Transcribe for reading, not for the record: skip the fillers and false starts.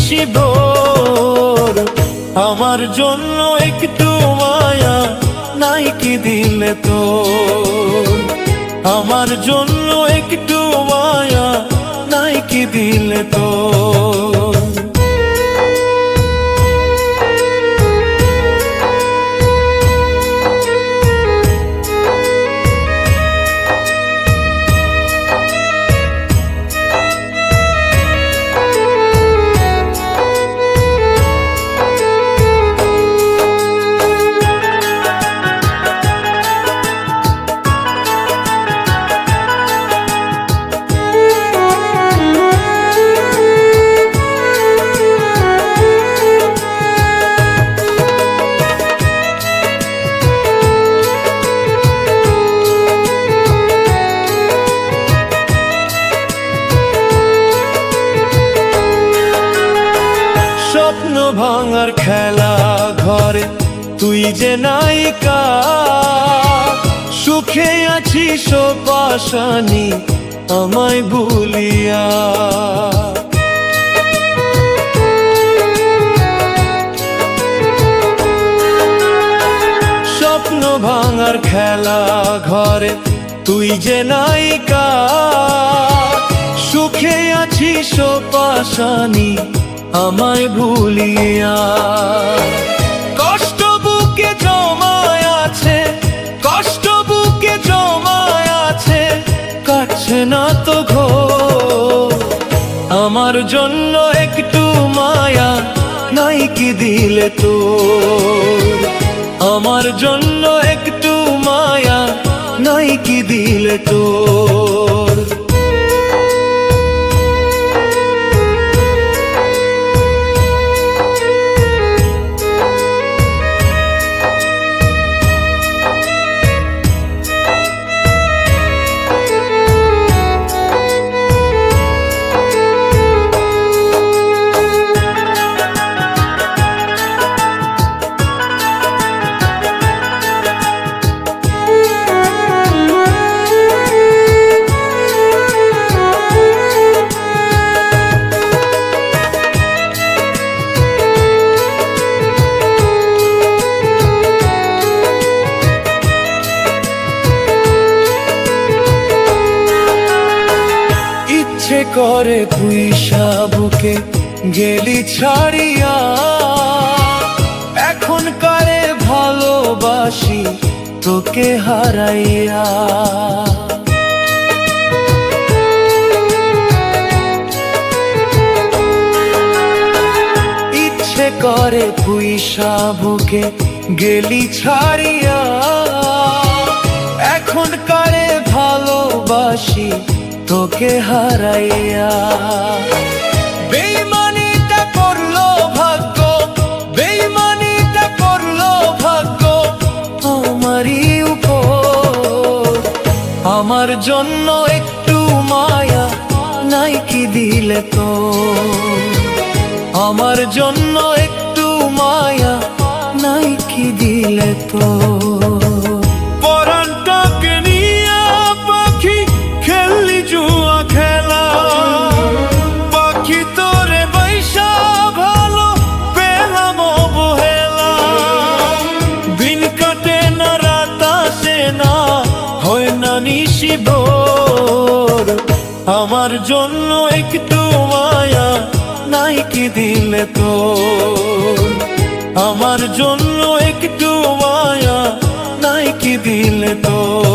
নিশি ভোর। আমার জন্য একটু মায়া নাই কি দিলে তোর, আমার জন্য একটু মায়া নাই কি দিলে তোর। স্বপ্ন ভাঙার খেলা ঘরে তুই যে নায়িকা, সুখে আছিস পাশানি আমায় ভুলিয়া। স্বপ্ন ভাঙার খেলা ঘরে তুই যে নায়িকা, সুখে আছিস পাশানি আমায় ভুলিয়া। কষ্ট বুকে জমায় আছে, কষ্ট বুকে জমায় আছে, কাটছে না তো ঘোর। আমার জন্য একটু মায়া নাই কি দিলে তোর, আমার জন্য একটু মায়া নাই কি দিলে তোর। ইচ্ছে করে পুইসা বুকে গেলি ছাড়িয়া, এখন কারে ভালোবাসি তোকে হারাইয়া। ইচ্ছে করে পুইসা বুকে গেলি ছাড়িয়া, এখন কারে ভালোবাসি তোকে হারাইয়া। বেইমানিটা করলো ভাগ্য, বেইমানিটা করলো ভাগ্য আমারই উপর। আমার জন্য একটু মায়া নাই কি দিলে তোর, আমার জন্য একটু মায়া নাই কি দিলে তোর। পরাণটাকে নিয়ে পাখি খেললি জুয়া খেলা, পাখি তোরে বৈশা ভালো পেলাম অবহেলা। দিন কাটে না রাত আসে না, হয় না নিশি ভোর। আমার জন্য একটু মায়া নাই কি দিলে তোর, আমার জন্য একটু মায়া নাই কি দিলে তোর।